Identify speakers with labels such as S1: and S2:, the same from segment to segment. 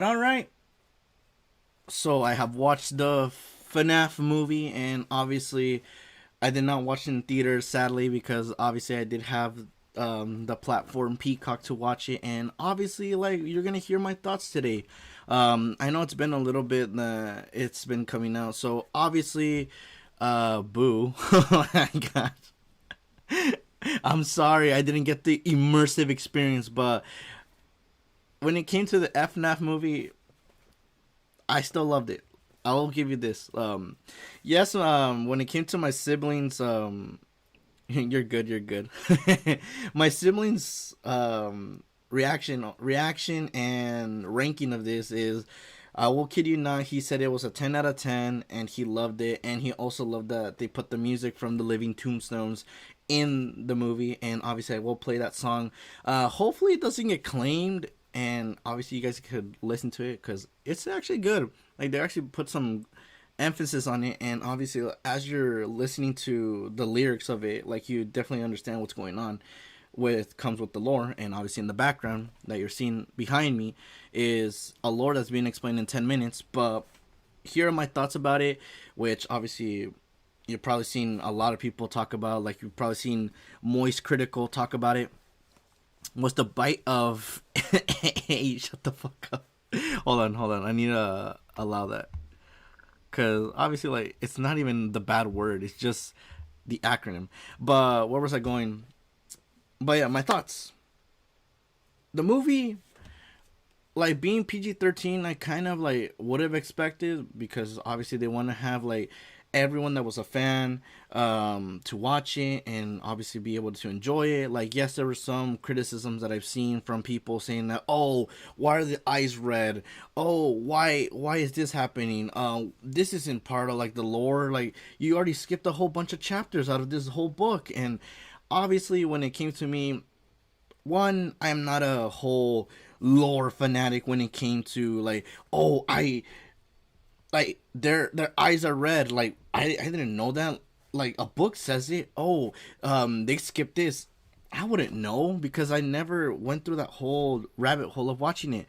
S1: All right. So I have watched the FNAF movie, and obviously, I did not watch it in theaters, sadly, because obviously I did have the platform Peacock to watch it, and obviously, like you're gonna hear my thoughts today. I know it's been a little bit. It's been coming out, so obviously, boo. I got. I'm sorry, I didn't get the immersive experience, but when it came to the FNAF movie, I still loved it. I will give you this. Yes. When it came to my siblings, you're good. You're good. My siblings, reaction, and ranking of this is, I will kid you not. He said it was a 10 out of 10, and he loved it, and he also loved that they put the music from the Living Tombstones in the movie, and obviously I will play that song. Hopefully it doesn't get claimed, and obviously you guys could listen to it because it's actually good. Like, they actually put some emphasis on it, and obviously as you're listening to the lyrics of it, like, you definitely understand what's going on with comes with the lore. And obviously in the background that you're seeing behind me is a lore that's being explained in 10 minutes. But here are my thoughts about it, which obviously you've probably seen a lot of people talk about. Like, you've probably seen Moist Critical talk about it. Was the bite of hey, shut the fuck up. Hold on, I need to allow that, because obviously, like, it's not even the bad word, it's just the acronym. But where was I going? But yeah, my thoughts. The movie, like, being PG-13, I kind of like would have expected, because obviously they want to have like everyone that was a fan to watch it and obviously be able to enjoy it. Like, yes, there were some criticisms that I've seen from people saying that, oh, why are the eyes red? Oh, why is this happening? This isn't part of like the lore. Like, you already skipped a whole bunch of chapters out of this whole book. And obviously when it came to me, one, I'm not a whole lore fanatic when it came to like, oh, I like their eyes are red. Like, I didn't know that. Like, a book says it. Oh, they skipped this. I wouldn't know, because I never went through that whole rabbit hole of watching it.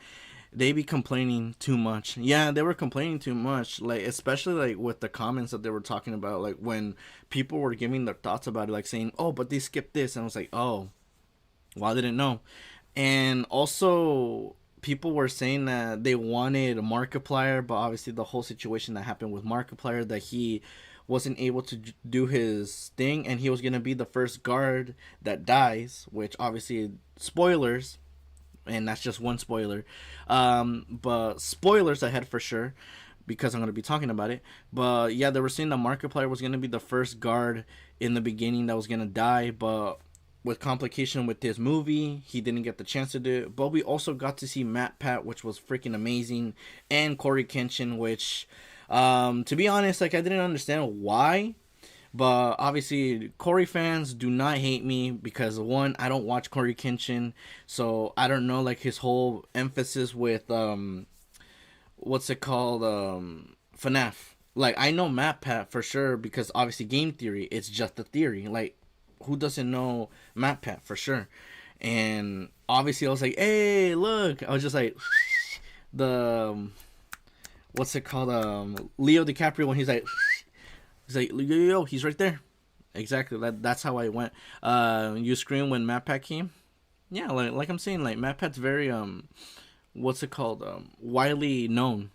S1: They be complaining too much. Yeah, they were complaining too much. Like, especially like with the comments that they were talking about, like when people were giving their thoughts about it, like saying, "Oh, but they skipped this," and I was like, "Oh, well, I didn't know." And also, people were saying that they wanted a Markiplier, but obviously the whole situation that happened with Markiplier, that he wasn't able to do his thing, and he was gonna be the first guard that dies, which obviously spoilers, and that's just one spoiler. But spoilers ahead for sure, because I'm gonna be talking about it. But yeah, they were saying that Markiplier was gonna be the first guard in the beginning that was gonna die, but with complication with his movie, he didn't get the chance to do it. But we also got to see Matt Pat, which was freaking amazing, and Corey Kenshin, which, to be honest, like, I didn't understand why. But obviously, Corey fans do not hate me, because one, I don't watch Corey Kenshin, so I don't know like his whole emphasis with what's it called, FNAF. Like, I know Matt Pat for sure, because obviously game theory, it's just a theory. Like, who doesn't know Matt Pat for sure? And obviously I was like, hey, look. I was just like, the what's it called, Leo DiCaprio, when he's like, yo, he's right there. Exactly, that's how I went. You scream when Matt Pat came. Yeah, like I'm saying, like, Matt Pat's very what's it called, widely known.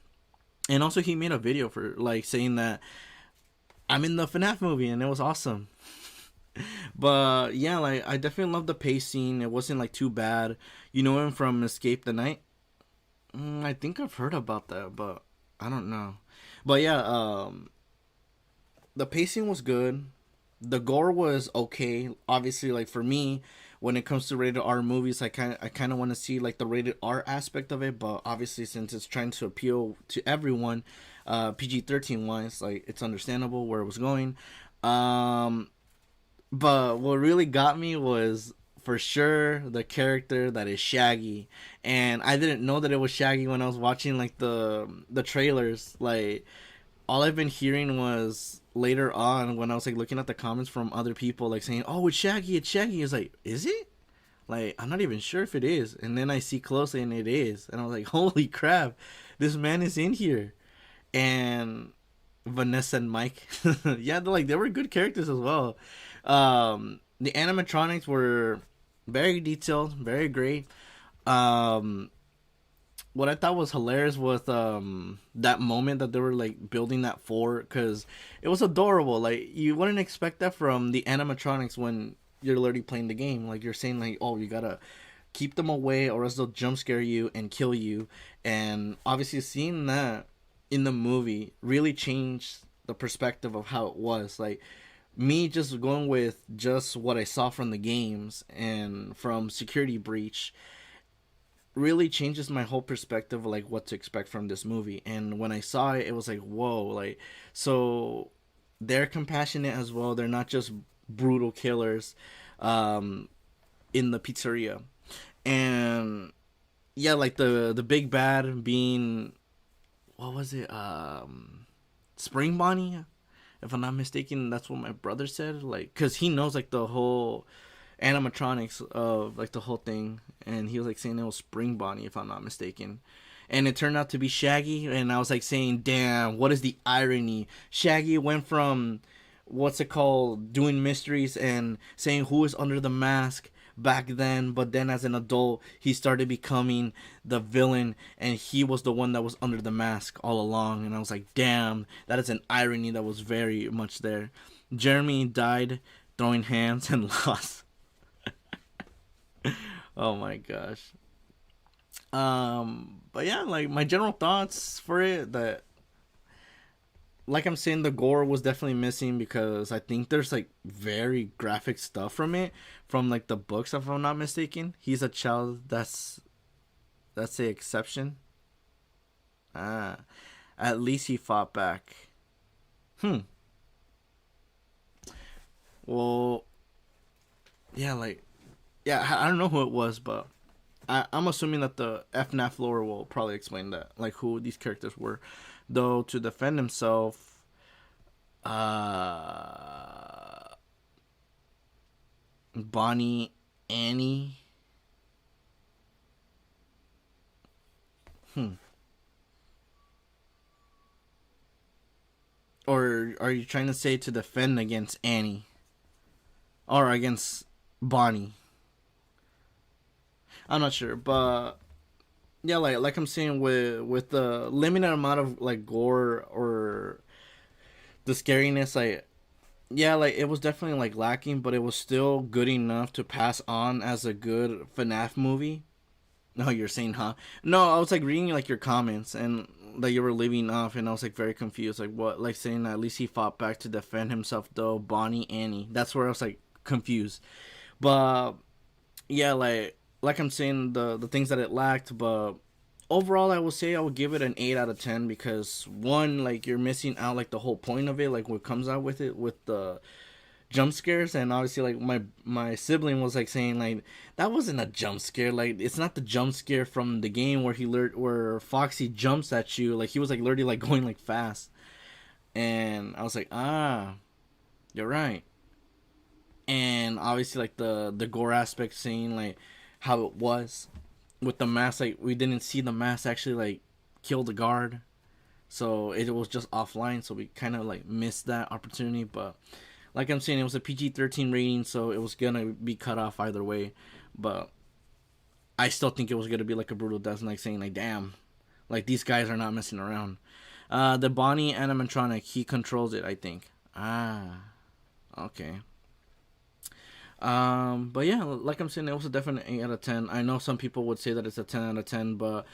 S1: And also he made a video for like saying that I'm in the FNAF movie, and it was awesome. But yeah, like, I definitely love the pacing. It wasn't like too bad. You know him from Escape the Night? I think I've heard about that, but I don't know. But yeah, the pacing was good. The gore was okay. Obviously, like, for me, when it comes to rated R movies, I kind of want to see like the rated R aspect of it. But obviously, since it's trying to appeal to everyone, PG-13 wise, like, it's understandable where it was going. Um, but what really got me was, for sure, the character that is Shaggy. And I didn't know that it was Shaggy when I was watching like the trailers. Like, all I've been hearing was later on, when I was like looking at the comments from other people, like saying, "Oh, it's Shaggy, it's Shaggy." It's like, is it? Like, I'm not even sure if it is. And then I see closely and it is. And I was like, holy crap, this man is in here. And Vanessa and Mike, yeah, they were good characters as well. The animatronics were very detailed, very great. Um, what I thought was hilarious was that moment that they were like building that fort, because it was adorable. Like, you wouldn't expect that from the animatronics when you're literally playing the game. Like, you're saying like, oh, you gotta keep them away or else they'll jump scare you and kill you. And obviously seeing that in the movie really changed the perspective of how it was. Like, me just going with just what I saw from the games and from Security Breach really changes my whole perspective of like what to expect from this movie. And when I saw it, it was like, whoa, like, so they're compassionate as well. They're not just brutal killers um in the pizzeria. And yeah, like the big bad being, what was it, Spring Bonnie, if I'm not mistaken. That's what my brother said, like, because he knows like the whole animatronics of like the whole thing, and he was like saying it was Spring Bonnie, if I'm not mistaken. And it turned out to be Shaggy, and I was like saying, damn, what is the irony? Shaggy went from, what's it called, doing mysteries and saying who is under the mask back then, but then as an adult he started becoming the villain, and he was the one that was under the mask all along. And I was like, damn, that is an irony that was very much there. Jeremy died throwing hands and lost. Oh my gosh. But yeah, like, my general thoughts for it, that, like I'm saying, the gore was definitely missing, because I think there's like very graphic stuff from it, from like the books, if I'm not mistaken. He's a child, that's the exception. Ah, at least he fought back. Hmm. Well, yeah, like, yeah, I don't know who it was, but I'm assuming that the FNAF lore will probably explain that, like, who these characters were. Though, to defend himself, uh, Bonnie, Annie. Hmm. Or are you trying to say to defend against Annie or against Bonnie? I'm not sure, but yeah, like I'm saying, with the limited amount of like gore or the scariness, like, yeah, like, it was definitely like lacking, but it was still good enough to pass on as a good FNAF movie. No, you're saying, huh? No, I was like reading like your comments and that you were leaving off, and I was like very confused. Like, what? Like, saying that at least he fought back to defend himself, though. Bonnie, Annie. That's where I was like confused. But yeah, like I'm saying, the things that it lacked, but overall, I would say I would give it an 8 out of 10, because one, like, you're missing out like the whole point of it, like what comes out with it, with the jump scares. And obviously, like, my sibling was like saying like, that wasn't a jump scare, like, it's not the jump scare from the game where where Foxy jumps at you. Like, he was like literally like going like fast. And I was like, ah, you're right. And obviously, like, the gore aspect, seeing like how it was with the mask, like, we didn't see the mask actually like kill the guard, so it was just offline, so we kind of like missed that opportunity. But like I'm saying, it was a PG-13 rating, so it was gonna be cut off either way. But I still think it was gonna be like a brutal death, and like saying like, damn, like, these guys are not messing around. The Bonnie animatronic, he controls it, I think. Ah, okay. But yeah, like I'm saying, it was a definite 8 out of 10. I know some people would say that it's a 10 out of 10, but,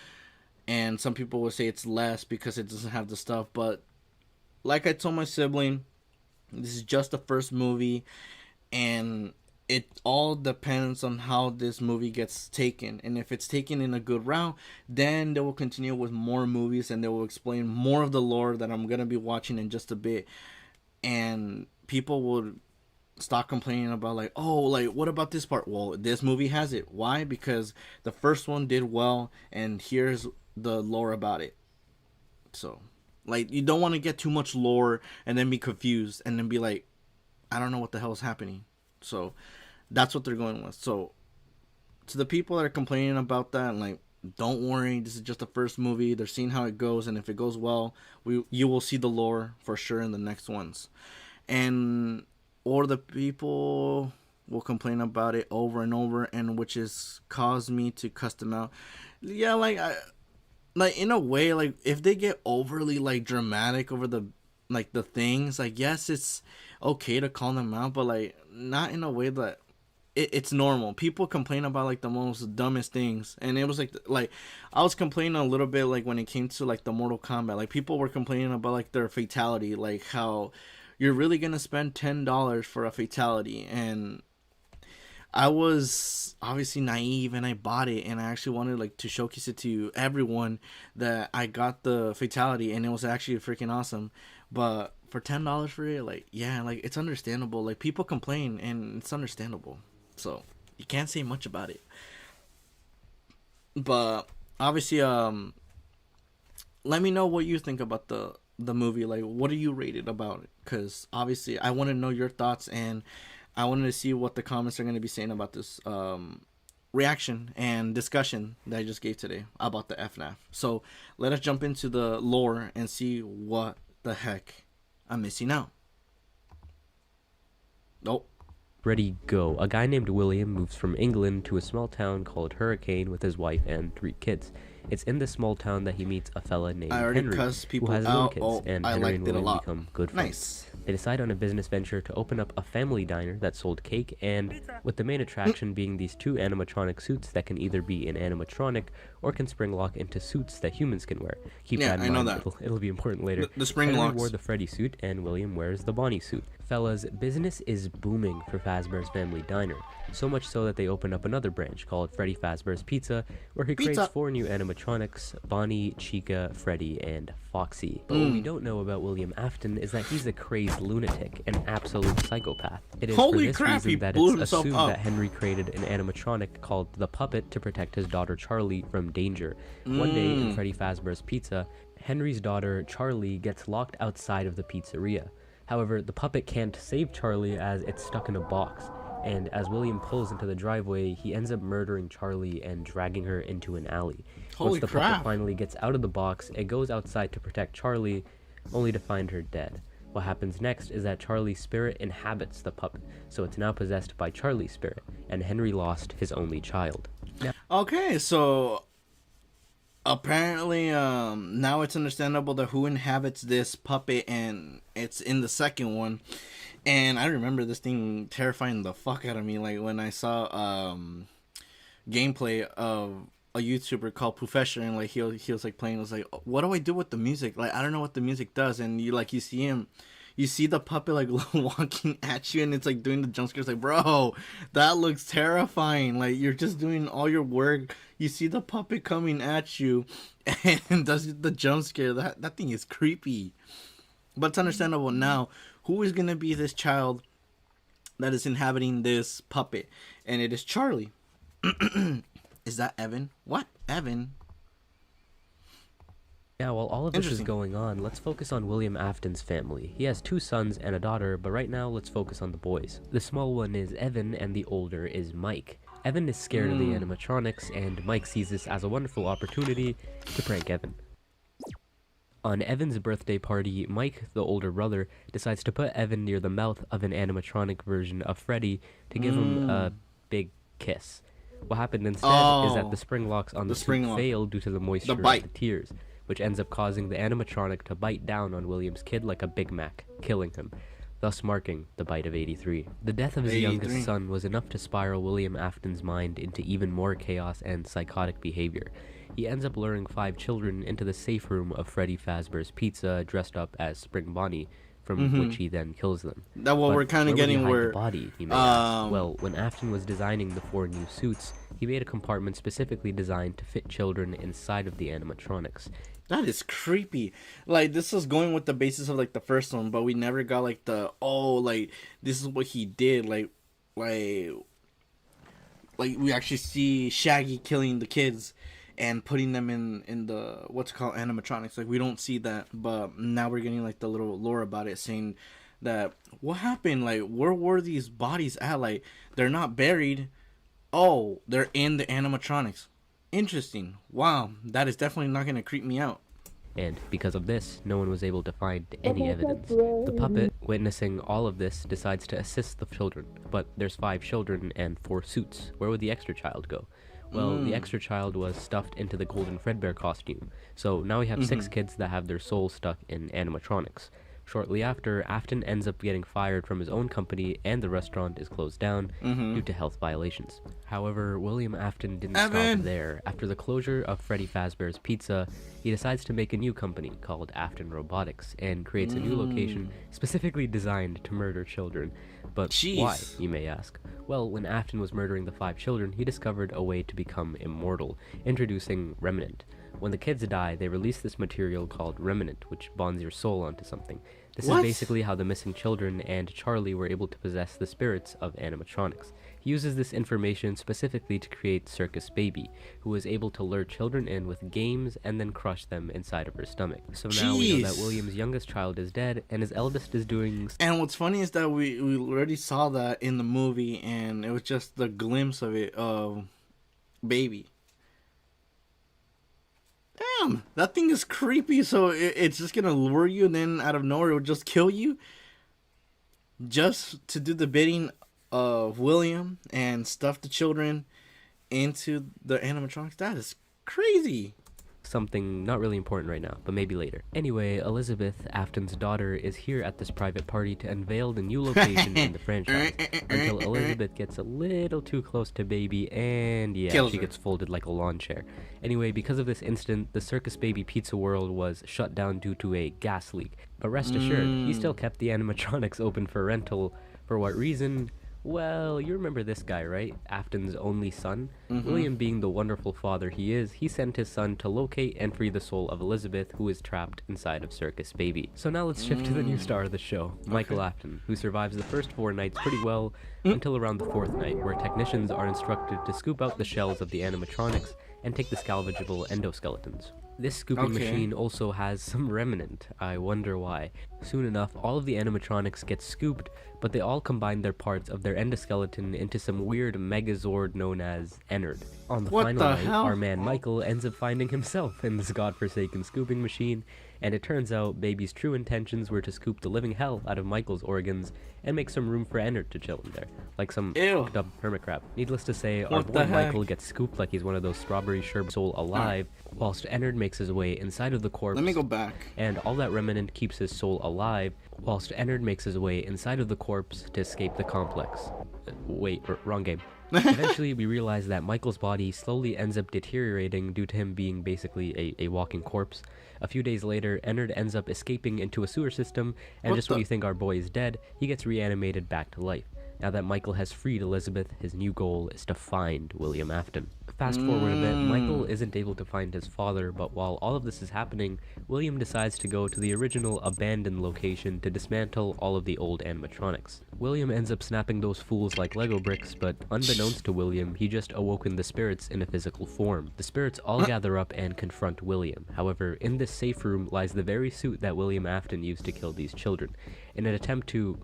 S1: and some people would say it's less because it doesn't have the stuff. But like I told my sibling, this is just the first movie, and it all depends on how this movie gets taken. And if it's taken in a good route, then they will continue with more movies, and they will explain more of the lore that I'm gonna be watching in just a bit. And people would stop complaining about like, oh, like, what about this part? Well, this movie has it. Why? Because the first one did well, and here's the lore about it. So, like, you don't want to get too much lore and then be confused and then be like, I don't know what the hell is happening. So that's what they're going with. So to the people that are complaining about that, like, don't worry, this is just the first movie. They're seeing how it goes, and if it goes well, you will see the lore for sure in the next ones. And or the people will complain about it over and over, and which has caused me to cuss them out. Yeah, like in a way, like if they get overly like dramatic over the things, like yes, it's okay to call them out, but like not in a way that it's normal. People complain about like the most dumbest things, and it was like I was complaining a little bit like when it came to like the Mortal Kombat. Like people were complaining about like their fatality, like how you're really gonna spend $10 for a fatality, and I was obviously naive and I bought it, and I actually wanted like to showcase it to everyone that I got the fatality, and it was actually freaking awesome. But for $10 for it, like yeah, like it's understandable. Like people complain and it's understandable. So you can't say much about it. But obviously let me know what you think about the movie. Like what do you rate it about it? Cuz obviously I want to know your thoughts, and I wanted to see what the comments are going to be saying about this reaction and discussion that I just gave today about the FNAF. So let us jump into the lore and see what the heck I'm missing out. Nope.
S2: Ready, go. A guy named William moves from England to a small town called Hurricane with his wife and 3 kids. It's in this small town that he meets a fella named Henry, who has no kids, and Henry and William become good friends.
S1: Nice.
S2: They decide on a business venture to open up a family diner that sold cake, and with the main attraction being these 2 animatronic suits that can either be an animatronic or can spring lock into suits that humans can wear. Keep that in mind, it'll be important later.
S1: The spring
S2: Henry
S1: locks.
S2: wore the Freddy suit, and William wears the Bonnie suit. Fellas, business is booming for Fazbear's Family Diner, so much so that they open up another branch called Freddy Fazbear's Pizza, where he creates 4 new animatronics: Bonnie, Chica, Freddy, and Foxy. But what we don't know about William Afton is that he's a crazy lunatic, an absolute psychopath. It is for this reason that it's assumed that Henry created an animatronic called the Puppet to protect his daughter Charlie from danger. One day in Freddy Fazbear's Pizza, Henry's daughter Charlie gets locked outside of the pizzeria. However, the puppet can't save Charlie as it's stuck in a box, and as William pulls into the driveway, he ends up murdering Charlie and dragging her into an alley. Once the puppet finally gets out of the box, it goes outside to protect Charlie, only to find her dead. What happens next is that Charlie's spirit inhabits the puppet, so it's now possessed by Charlie's spirit, and Henry lost his only child.
S1: Okay, so apparently now it's understandable that who inhabits this puppet, and it's in the second one. And I remember this thing terrifying the fuck out of me, like when I saw gameplay of a YouTuber called Professor, and like he was like playing. I was like, what do I do with the music? Like I don't know what the music does. And you see him, you see the puppet like walking at you, and it's like doing the jump scares. Like, bro, that looks terrifying. Like you're just doing all your work. You see the puppet coming at you, and does the jump scare. That thing is creepy. But it's understandable now. Who is gonna be this child that is inhabiting this puppet? And it is Charlie. Is that Evan? What? Evan?
S2: Now, while all of this is going on, let's focus on William Afton's family. He has 2 sons and a daughter, but right now let's focus on the boys. The small one is Evan, and the older is Mike. Evan is scared of the animatronics, and Mike sees this as a wonderful opportunity to prank Evan. On Evan's birthday party, Mike, the older brother, decides to put Evan near the mouth of an animatronic version of Freddy to give him a big kiss. What happened instead is that the spring locks on the suit fail due to the moisture of the tears, which ends up causing the animatronic to bite down on William's kid like a Big Mac, killing him, thus marking the bite of 83. The death of his youngest son was enough to spiral William Afton's mind into even more chaos and psychotic behavior. He ends up luring 5 children into the safe room of Freddy Fazbear's Pizza dressed up as Spring Bonnie, from which he then kills them.
S1: That what we're kind of getting where
S2: the body, you may ask. Well, when Afton was designing the 4 new suits, he made a compartment specifically designed to fit children inside of the animatronics.
S1: That is creepy. Like this is going with the basis of like the first one, but we never got like like this is what he did. Like we actually see Shaggy killing the kids and putting them in the what's called animatronics. Like we don't see that, but now we're getting like the little lore about it, saying that what happened, like where were these bodies at? Like they're not buried, Oh, they're in the animatronics. Interesting. Wow, that is definitely not gonna creep me out.
S2: And because of this, no one was able to find any evidence. The puppet, witnessing all of this, decides to assist the children. But there's 5 children and 4 suits. Where would the extra child go? Well, the extra child was stuffed into the Golden Fredbear costume. So now we have 6 kids that have their souls stuck in animatronics. Shortly after, Afton ends up getting fired from his own company and the restaurant is closed down due to health violations. However, William Afton didn't stop there. After the closure of Freddy Fazbear's Pizza, he decides to make a new company called Afton Robotics and creates a new location specifically designed to murder children. But why, you may ask? Well, when Afton was murdering the 5 children, he discovered a way to become immortal, introducing Remnant. When the kids die, they release this material called Remnant, which bonds your soul onto something. This is basically how the missing children and Charlie were able to possess the spirits of animatronics. He uses this information specifically to create Circus Baby, who was able to lure children in with games and then crush them inside of her stomach. So now we know that William's youngest child is dead, and his eldest is doing...
S1: And what's funny is that we already saw that in the movie, and it was just the glimpse of it, of Baby. Damn, that thing is creepy. So it's just gonna lure you, and then out of nowhere it will just kill you, just to do the bidding of William and stuff the children into the animatronics. That is crazy.
S2: Something not really important right now, but maybe later. Anyway, Elizabeth, Afton's daughter, is here at this private party to unveil the new location in the franchise, until Elizabeth gets a little too close to Baby, and yeah, she gets folded like a lawn chair. Anyway, because of this incident, the Circus Baby Pizza World was shut down due to a gas leak. But rest assured, he still kept the animatronics open for rental. For what reason? Well, you remember this guy, right? Afton's only son? William, being the wonderful father he is, he sent his son to locate and free the soul of Elizabeth, who is trapped inside of Circus Baby. So now let's shift to the new star of the show, Michael Afton, who survives the first 4 nights pretty well until around the 4th night, where technicians are instructed to scoop out the shells of the animatronics and take the salvageable endoskeletons. This scooping machine also has some remnant. I wonder why. Soon enough, all of the animatronics get scooped, but they all combine their parts of their endoskeleton into some weird megazord known as Ennard. On the final night, our man Michael ends up finding himself in this godforsaken scooping machine, and it turns out Baby's true intentions were to scoop the living hell out of Michael's organs and make some room for Ennard to chill in there, like some fucked up hermit crab. Needless to say, our boy Michael gets scooped like he's one of those strawberry sherbet soul alive, whilst Ennard makes his way inside of the corpse.
S1: Let me go back.
S2: And all that remnant keeps his soul alive, whilst Ennard makes his way inside of the corpse to escape the complex. Wait, wrong game. Eventually, we realize that Michael's body slowly ends up deteriorating due to him being basically a walking corpse. A few days later, Ennard ends up escaping into a sewer system, and when you think our boy is dead, he gets reanimated back to life. Now that Michael has freed Elizabeth, his new goal is to find William Afton. Fast forward a bit, Michael isn't able to find his father, but while all of this is happening, William decides to go to the original abandoned location to dismantle all of the old animatronics. William ends up snapping those fools like Lego bricks, but unbeknownst to William, he just awoken the spirits in a physical form. The spirits all gather up and confront William. However, in this safe room lies the very suit that William Afton used to kill these children. In an attempt to,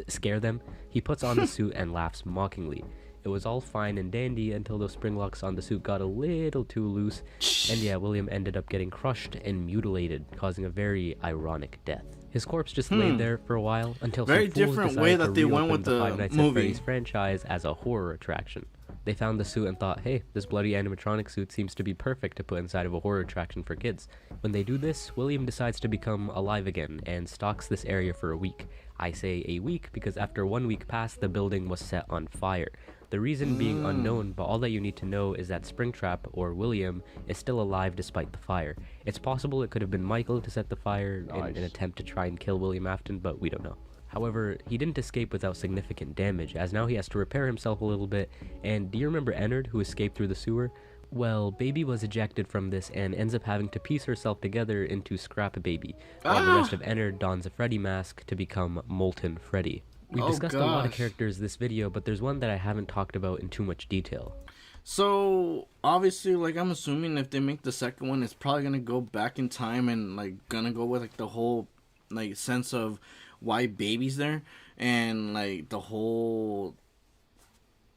S2: scare them, he puts on the suit and laughs mockingly. It was all fine and dandy until those spring locks on the suit got a little too loose, and yeah, William ended up getting crushed and mutilated, causing a very ironic death. His corpse just laid there for a while until some fools decided to reopen the Five Nights at Freddy's franchise as a horror attraction. They found the suit and thought, hey, this bloody animatronic suit seems to be perfect to put inside of a horror attraction for kids. When they do this, William decides to become alive again and stalks this area for a week. I say a week because after 1 week passed, the building was set on fire. The reason being unknown, but all that you need to know is that Springtrap, or William, is still alive despite the fire. It's possible it could have been Michael to set the fire in an attempt to try and kill William Afton, but we don't know. However, he didn't escape without significant damage, as now he has to repair himself a little bit, and do you remember Ennard, who escaped through the sewer? Well, Baby was ejected from this and ends up having to piece herself together into Scrap Baby, while the rest of Ennard dons a Freddy mask to become Molten Freddy. We've discussed a lot of characters this video, but there's one that I haven't talked about in too much detail.
S1: So, obviously, like, I'm assuming if they make the second one, it's probably gonna go back in time and, like, gonna go with, like, the whole, like, sense of why Baby's there, and, like, the whole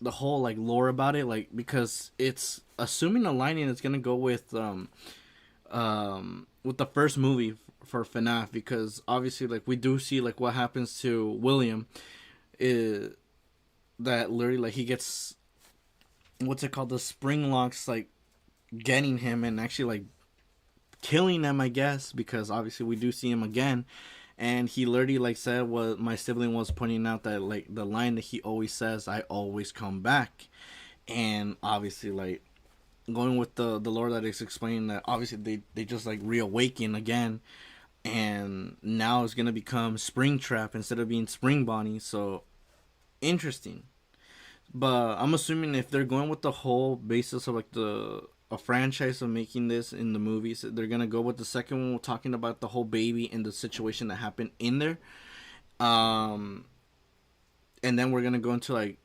S1: the whole like lore about it, like because it's assuming aligning is gonna go with the first movie for FNAF, because obviously like we do see like what happens to William is that literally like he gets, what's it called, the spring locks like getting him and actually like killing him, I guess, because obviously we do see him again. And he literally like said what my sibling was pointing out, that like the line that he always says, "I always come back." And obviously like going with the lore that is explaining that obviously they just like reawaken again, and now it's gonna become Springtrap instead of being Spring Bonnie. So interesting. But I'm assuming if they're going with the whole basis of like the a franchise of making this in the movies, they're gonna go with the second one, talking about the whole baby and the situation that happened in there. Um, and then we're gonna go into like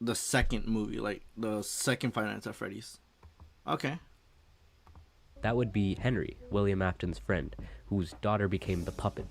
S1: the second movie, like the second Five Nights at Freddy's. Okay.
S2: That would be Henry, William Afton's friend, whose daughter became the puppet.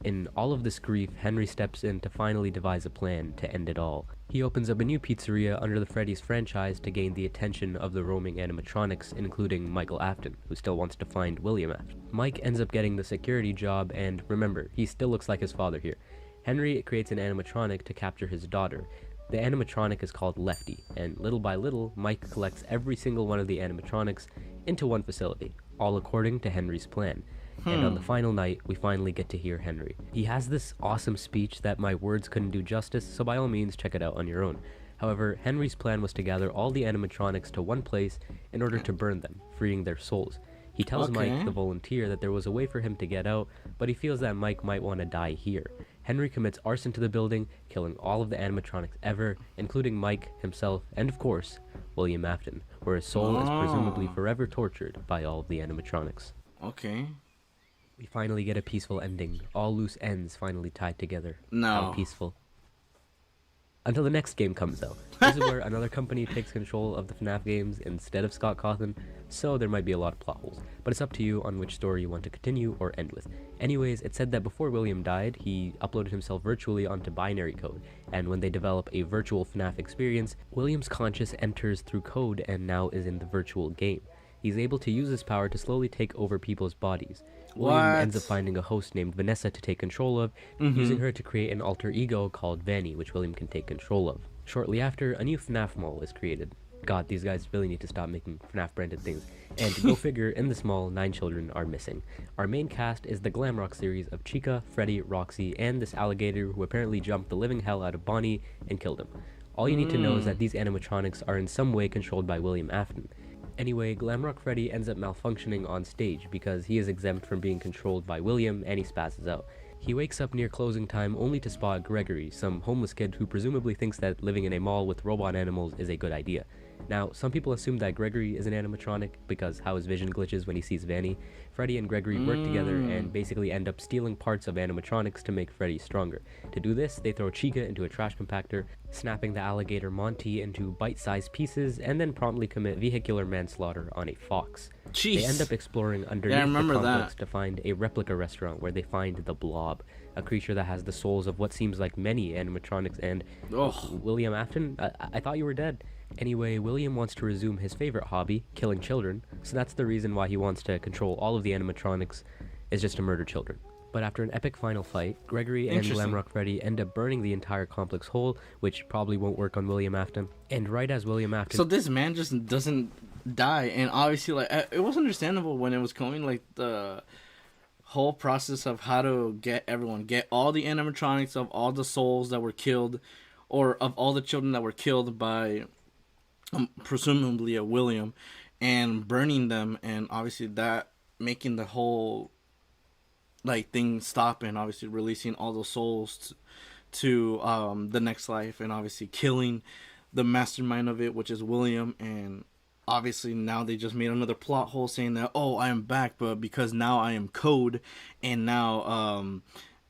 S2: In all of this grief, Henry steps in to finally devise a plan to end it all. He opens up a new pizzeria under the Freddy's franchise to gain the attention of the roaming animatronics, including Michael Afton, who still wants to find William Afton. Mike ends up getting the security job, and remember, he still looks like his father here. Henry creates an animatronic to capture his daughter. The animatronic is called Lefty, and little by little, Mike collects every single one of the animatronics into one facility, all according to Henry's plan. And on the final night, we finally get to hear Henry. He has this awesome speech that my words couldn't do justice, so by all means check it out on your own. However, Henry's plan was to gather all the animatronics to one place in order to burn them, freeing their souls. He tells Mike, the volunteer, that there was a way for him to get out, but he feels that Mike might want to die here. Henry commits arson to the building, killing all of the animatronics ever, including Mike, himself, and of course, William Afton, where his soul is presumably forever tortured by all of the animatronics.
S1: Okay.
S2: We finally get a peaceful ending. All loose ends finally tied together.
S1: No.
S2: How peaceful. Until the next game comes out. This is where another company takes control of the FNAF games instead of Scott Cawthon, so there might be a lot of plot holes. But it's up to you on which story you want to continue or end with. Anyways, it said that before William died, he uploaded himself virtually onto binary code, and when they develop a virtual FNAF experience, William's conscious enters through code and now is in the virtual game. He's able to use his power to slowly take over people's bodies. William ends up finding a host named Vanessa to take control of, using her to create an alter ego called Vanny, which William can take control of. Shortly after, a new FNAF mall is created. God, these guys really need to stop making FNAF branded things. And go figure, in this mall, 9 children are missing. Our main cast is the glam rock series of Chica, Freddy, Roxy, and this alligator who apparently jumped the living hell out of Bonnie and killed him. All you need to know is that these animatronics are in some way controlled by William Afton. Anyway, Glamrock Freddy ends up malfunctioning on stage because he is exempt from being controlled by William and he spazzes out. He wakes up near closing time only to spot Gregory, some homeless kid who presumably thinks that living in a mall with robot animals is a good idea. Now, some people assume that Gregory is an animatronic because how his vision glitches when he sees Vanny. Freddy and Gregory work together and basically end up stealing parts of animatronics to make Freddy stronger. To do this, they throw Chica into a trash compactor, snapping the alligator Monty into bite-sized pieces, and then promptly commit vehicular manslaughter on a fox.
S1: Jeez.
S2: They end up exploring underneath the complex to find a replica restaurant where they find the Blob, a creature that has the souls of what seems like many animatronics, and William Afton? I thought you were dead. Anyway, William wants to resume his favorite hobby, killing children, so that's the reason why he wants to control all of the animatronics, is just to murder children. But after an epic final fight, Gregory and Glamrock Freddy end up burning the entire complex whole, which probably won't work on William Afton. And right as William Afton...
S1: So this man just doesn't die, and obviously, like, it was understandable when it was going, like, the whole process of how to get all the animatronics of all the souls that were killed, or of all the children that were killed by... presumably a William, and burning them, and obviously that making the whole like thing stop, and obviously releasing all those souls to the next life, and obviously killing the mastermind of it, which is William. And obviously now they just made another plot hole saying that, oh, I am back, but because now I am code, and now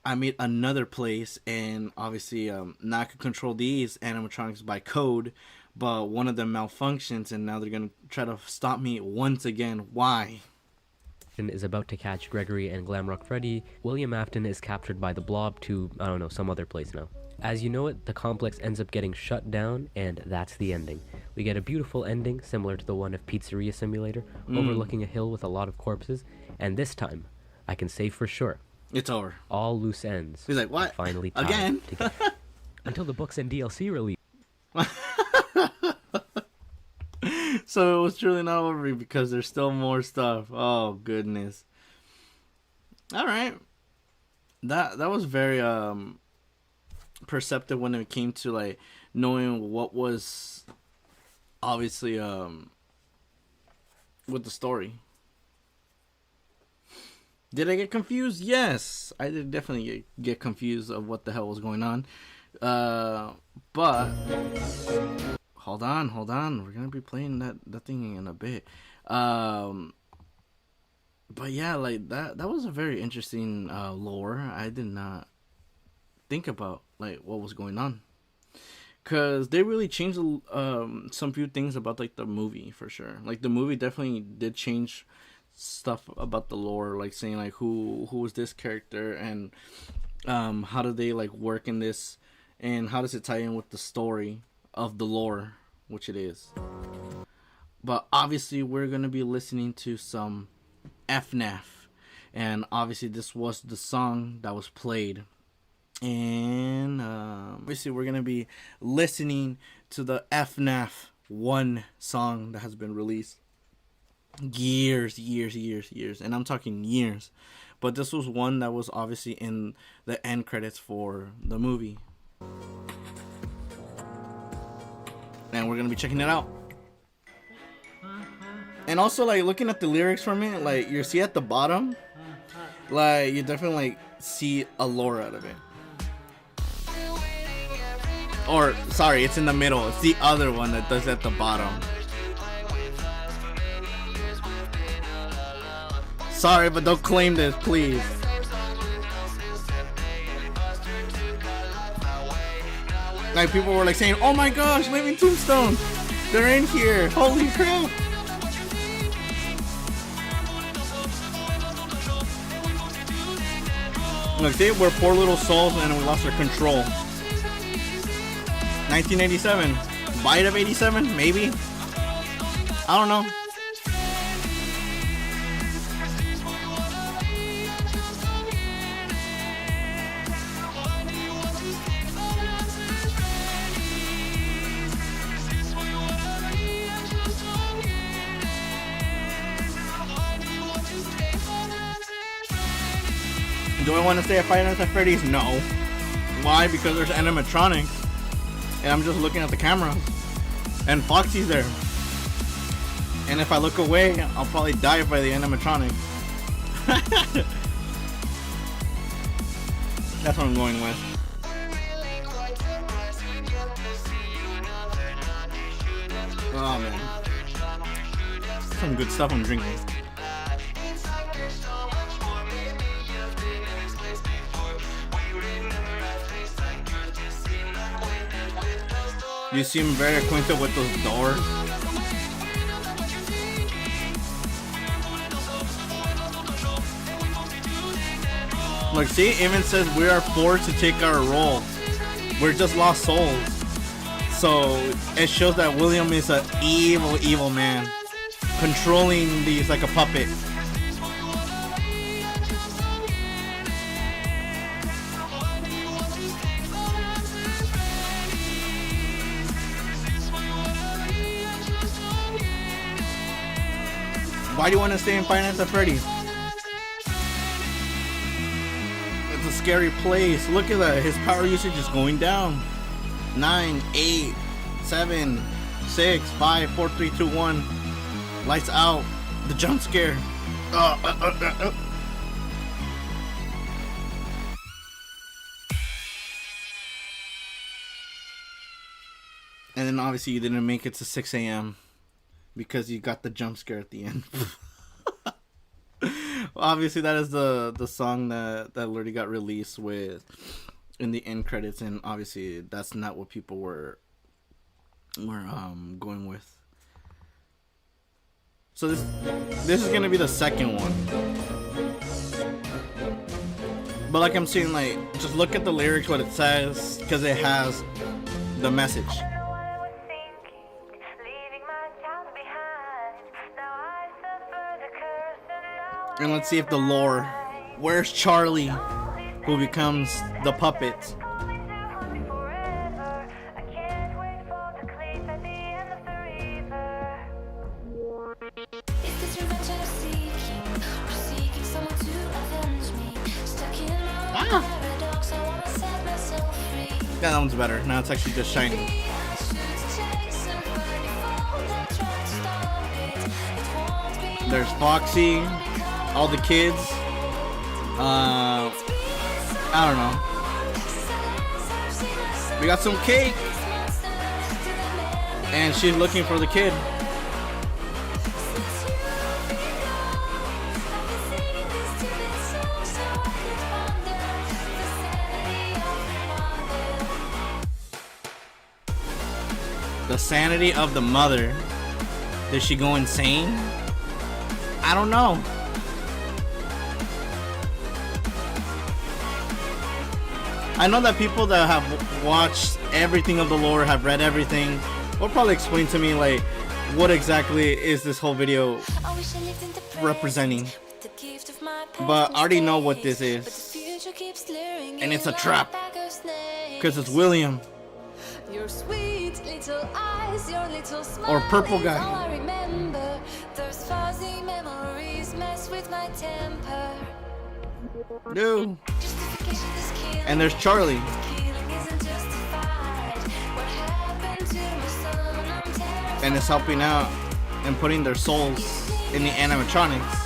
S1: I made another place, and obviously now I can control these animatronics by code, but one of them malfunctions, and now they're going to try to stop me once again. Why?
S2: Is about to catch Gregory and Glamrock Freddy. William Afton is captured by the Blob to, I don't know, some other place now. As you know it, the complex ends up getting shut down, and that's the ending. We get a beautiful ending, similar to the one of Pizzeria Simulator, overlooking a hill with a lot of corpses, and this time, I can say for sure,
S1: It's over.
S2: all loose ends
S1: He's like,
S2: are
S1: what?
S2: finally tied
S1: Again?
S2: together. Until the books and DLC release.
S1: So it was truly not over because there's still more stuff. Oh goodness. All right. That was very perceptive when it came to like knowing what was obviously with the story. Did I get confused? Yes, I did definitely get confused of what the hell was going on. But hold on. We're gonna be playing that thing in a bit. But yeah, like that was a very interesting lore. I did not think about like what was going on, cause they really changed some few things about like the movie for sure. Like the movie definitely did change stuff about the lore, like saying like who was this character and how do they like work in this, and how does it tie in with the story of the lore, which it is. But obviously we're gonna be listening to some FNAF, and obviously this was the song that was played, and obviously we're gonna be listening to the FNAF 1 song that has been released years, and I'm talking years, but this was one that was obviously in the end credits for the movie, and we're gonna be checking it out. And also, like, looking at the lyrics from it, like, you see at the bottom, like, you definitely, like, see a lore out of it. Or, sorry, it's in the middle. It's the other one that does at the bottom. Sorry, but don't claim this, please. Like, people were, like, saying, oh my gosh, Living Tombstone! They're in here! Holy crap! Look, they were poor little souls and we lost our control. 1987. Bite of 87? Maybe? I don't know. Do I want to stay at Five Nights at Freddy's? No. Why? Because there's animatronics. And I'm just looking at the camera. And Foxy's there. And if I look away, I'll probably die by the animatronic. That's what I'm going with. Oh man. Some good stuff I'm drinking. You seem very acquainted with those doors. Look, see, it even says we are forced to take our role. We're just lost souls. So it shows that William is an evil, evil man, controlling these like a puppet. Why do you want to stay in Five Nights at Freddy's? It's a scary place. Look at that. His power usage is going down. 9, 8, 7, 6, 5, 4, 3, 2, 1. Lights out. The jump scare. And then obviously you didn't make it to 6 a.m. because you got the jump scare at the end. Obviously that is the song that already got released with in the end credits, and obviously that's not what people were going with. So this is gonna be the second one. But like I'm saying, like, just look at the lyrics, what it says, because it has the message. And let's see if the lore. Where's Charlie, who becomes the puppet? Yeah, that one's better. Now it's actually just shining. There's Foxy, all the kids. I don't know. We got some cake, and she's looking for the kid. The sanity of the mother. Did she go insane? I don't know. I know that people that have watched everything of the lore, have read everything, will probably explain to me like what exactly is this whole video representing. But I already know what this is. And it's a trap. Because it's William. Your sweet little eyes, your little smile, or purple guy. All I remember. Those fuzzy memories mess with my temper. No. And there's Charlie. And it's helping out and putting their souls in the animatronics.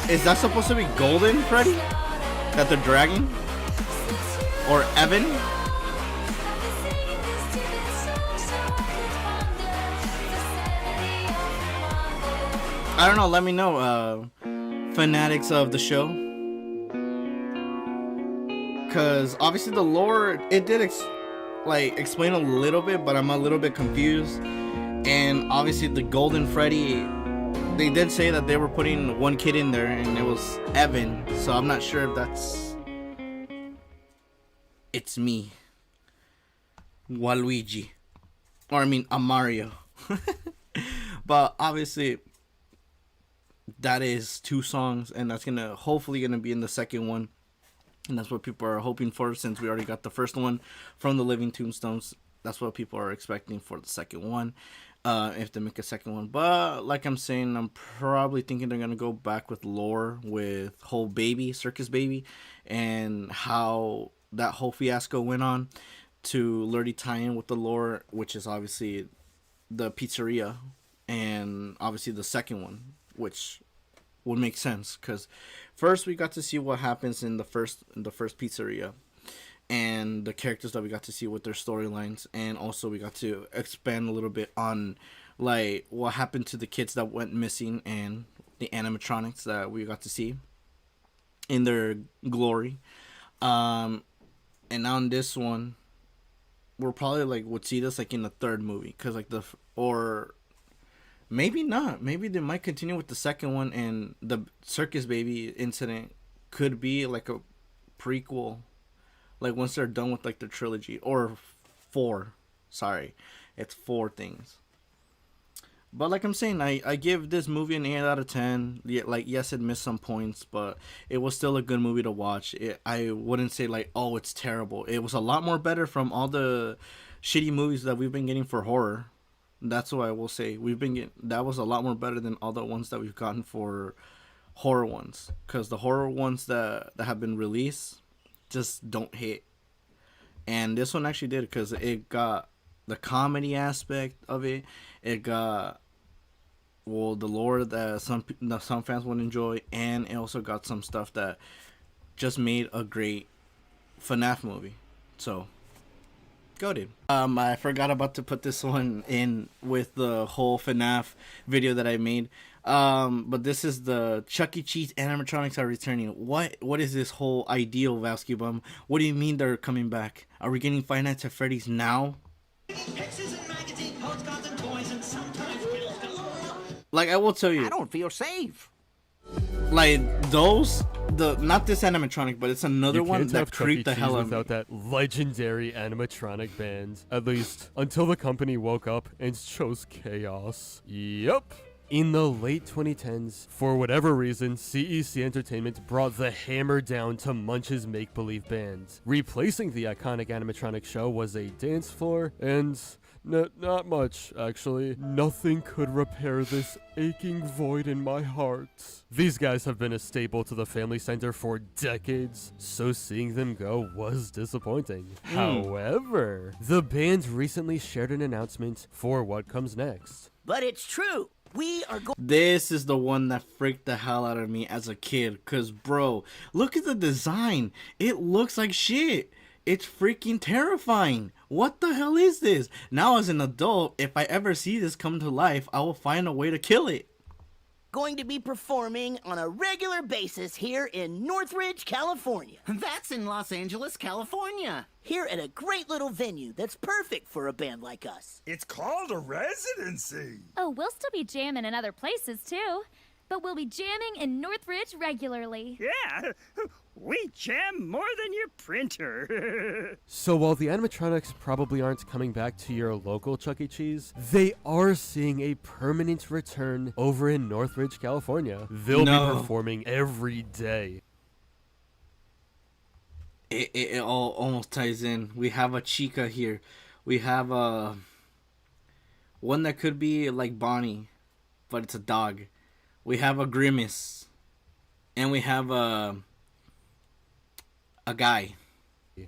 S1: Is that supposed to be Golden Freddy that they're dragging? Or Evan? I don't know, let me know, fanatics of the show. Because obviously the lore, it did explain a little bit, but I'm a little bit confused. And obviously the Golden Freddy, they did say that they were putting one kid in there, and it was Evan. So I'm not sure if that's... It's me. Waluigi. Or I mean, a Mario. But obviously, that is 2 songs, and that's hopefully gonna be in the second one. And that's what people are hoping for, since we already got the first one from the Living Tombstones. That's what people are expecting for the second one. If they make a second one. But like I'm saying, I'm probably thinking they're gonna go back with lore with whole baby, circus baby, and how that whole fiasco went on, to literally tie in with the lore, which is obviously the pizzeria, and obviously the second one, which would make sense, because first we got to see what happens in the first pizzeria, and the characters that we got to see with their storylines, and also we got to expand a little bit on like what happened to the kids that went missing, and the animatronics that we got to see in their glory. And now in this one, we're probably would see this in the third movie, because or maybe not, maybe they might continue with the second one, and the circus baby incident could be a prequel. Once they're done with the trilogy, or 4, sorry, it's 4 things. But like I'm saying, I give this movie an 8 out of 10. Yes, it missed some points, but it was still a good movie to watch. I wouldn't say oh, it's terrible. It was a lot more better from all the shitty movies that we've been getting for horror. That's what I will say. That was a lot more better than all the ones that we've gotten for horror ones, because the horror ones that have been released just don't hit. And this one actually did, because it got the comedy aspect of it. It got the lore that some fans would enjoy, and it also got some stuff that just made a great FNAF movie. So go, dude. I forgot about to put this one in with the whole FNAF video that I made. But this is the Chuck E. Cheese animatronics are returning. What is this whole ideal, Vasky Bum? What do you mean they're coming back? Are we getting Five Nights at Freddy's now? Like, I will tell you,
S3: I don't feel safe.
S1: like those, the not this animatronic, but it's another one that creeped the hell out of me.
S4: Without that legendary animatronic band, at least until the company woke up and chose chaos. Yup. In the late 2010s, for whatever reason, CEC Entertainment brought the hammer down to Munch's make-believe band. Replacing the iconic animatronic show was a dance floor, and not much, actually. Nothing could repair this aching void in my heart. These guys have been a staple to the Family Center for decades, so seeing them go was disappointing. However, the band recently shared an announcement for what comes next.
S3: But it's true. We are going.
S1: This is the one that freaked the hell out of me as a kid. Cause bro, look at the design. It looks like shit. It's freaking terrifying. What the hell is this? Now as an adult, if I ever see this come to life, I will find a way to kill it.
S3: Going to be performing on a regular basis here in Northridge, California.
S5: That's in Los Angeles, California.
S3: Here at a great little venue that's perfect for a band like us.
S6: It's called a residency.
S7: Oh, we'll still be jamming in other places too, but we'll be jamming in Northridge regularly.
S6: Yeah, we jam more than your printer.
S4: So while the animatronics probably aren't coming back to your local Chuck E. Cheese, they are seeing a permanent return over in Northridge, California. They'll be performing every day.
S1: It all almost ties in. We have a Chica here. We have a one that could be like Bonnie, but it's a dog. We have a Grimace, and we have a guy.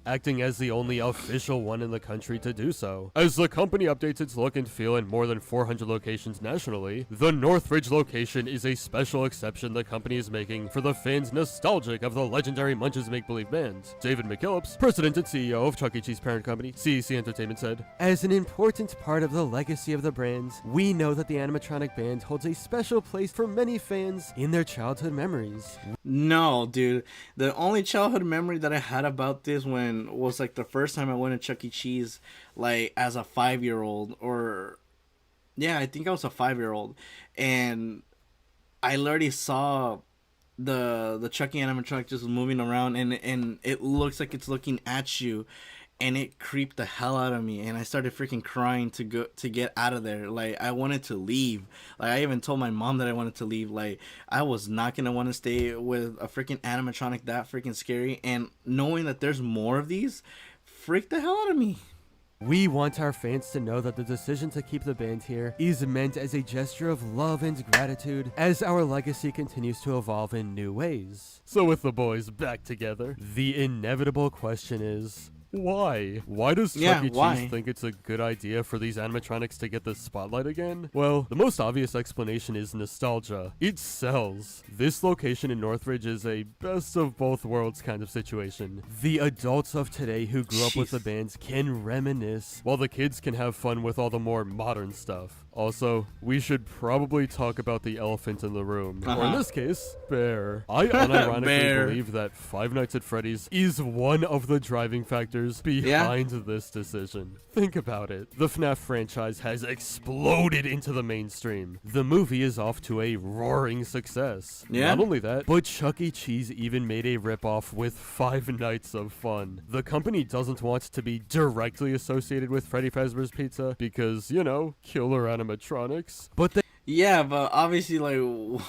S4: Acting as the only official one in the country to do so. As the company updates its look and feel in more than 400 locations nationally, the Northridge location is a special exception the company is making for the fans nostalgic of the legendary Munch's make-believe band. David McKillips, president and CEO of Chuck E. Cheese parent company, CEC Entertainment, said, "As an important part of the legacy of the brand, we know that the animatronic band holds a special place for many fans in their childhood memories."
S1: No, dude. The only childhood memory that I had about this was like the first time I went to Chuck E. Cheese, like as a 5-year-old, or yeah, I think I was a 5-year-old, and I literally saw the Chucky animatronic just moving around, and it looks like it's looking at you, and it creeped the hell out of me, and I started freaking crying to get out of there. Like, I wanted to leave. Like, I even told my mom that I wanted to leave. Like, I was not gonna want to stay with a freaking animatronic that freaking scary, and knowing that there's more of these freaked the hell out of me.
S4: We want our fans to know that the decision to keep the band here is meant as a gesture of love and gratitude as our legacy continues to evolve in new ways. So with the boys back together, the inevitable question is, why? Why does Chuck E. Cheese think it's a good idea for these animatronics to get the spotlight again? Well, the most obvious explanation is nostalgia. It sells. This location in Northridge is a best of both worlds kind of situation. The adults of today who grew up with the bands can reminisce, while the kids can have fun with all the more modern stuff. Also, we should probably talk about the elephant in the room, or in this case, Bear. I unironically believe that Five Nights at Freddy's is one of the driving factors behind this decision. Think about it. The FNAF franchise has exploded into the mainstream. The movie is off to a roaring success. Not only that, but Chuck E. Cheese even made a ripoff with Five Nights of Fun. The company doesn't want to be directly associated with Freddy Fazbear's Pizza because, you know, killer animatronics. But
S1: but obviously, like,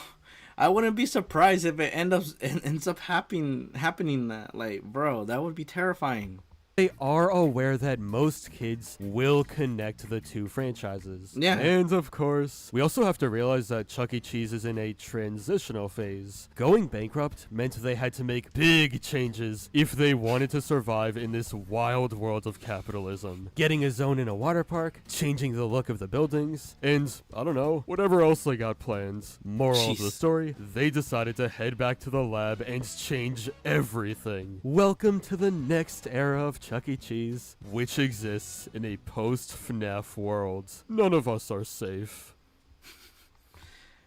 S1: I wouldn't be surprised if it ends up happening that, like, bro, that would be terrifying.
S4: They are aware that most kids will connect the two franchises.
S1: Yeah.
S4: And of course, we also have to realize that Chuck E. Cheese is in a transitional phase. Going bankrupt meant they had to make big changes if they wanted to survive in this wild world of capitalism. Getting a zone in a water park, changing the look of the buildings, and, I don't know, whatever else they got planned. Moral of the story, they decided to head back to the lab and change everything. Welcome to the next era of Chuck E. Cheese, which exists in a post-FNAF world. None of us are safe.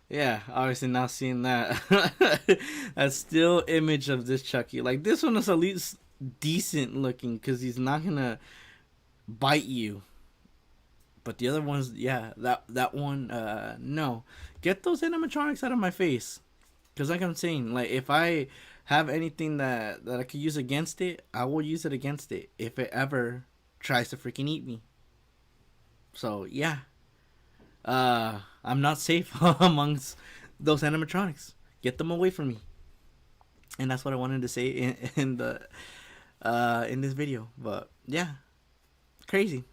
S1: Yeah, obviously not seeing that. A still image of this Chucky. Like, this one is at least decent looking because he's not gonna bite you. But the other ones, yeah, that one, no. Get those animatronics out of my face. Because like I'm saying, like, if I have anything that I could use against it, I will use it against it if it ever tries to freaking eat me. So, yeah. I'm not safe amongst those animatronics. Get them away from me. And that's what I wanted to say in this video. But, yeah. Crazy.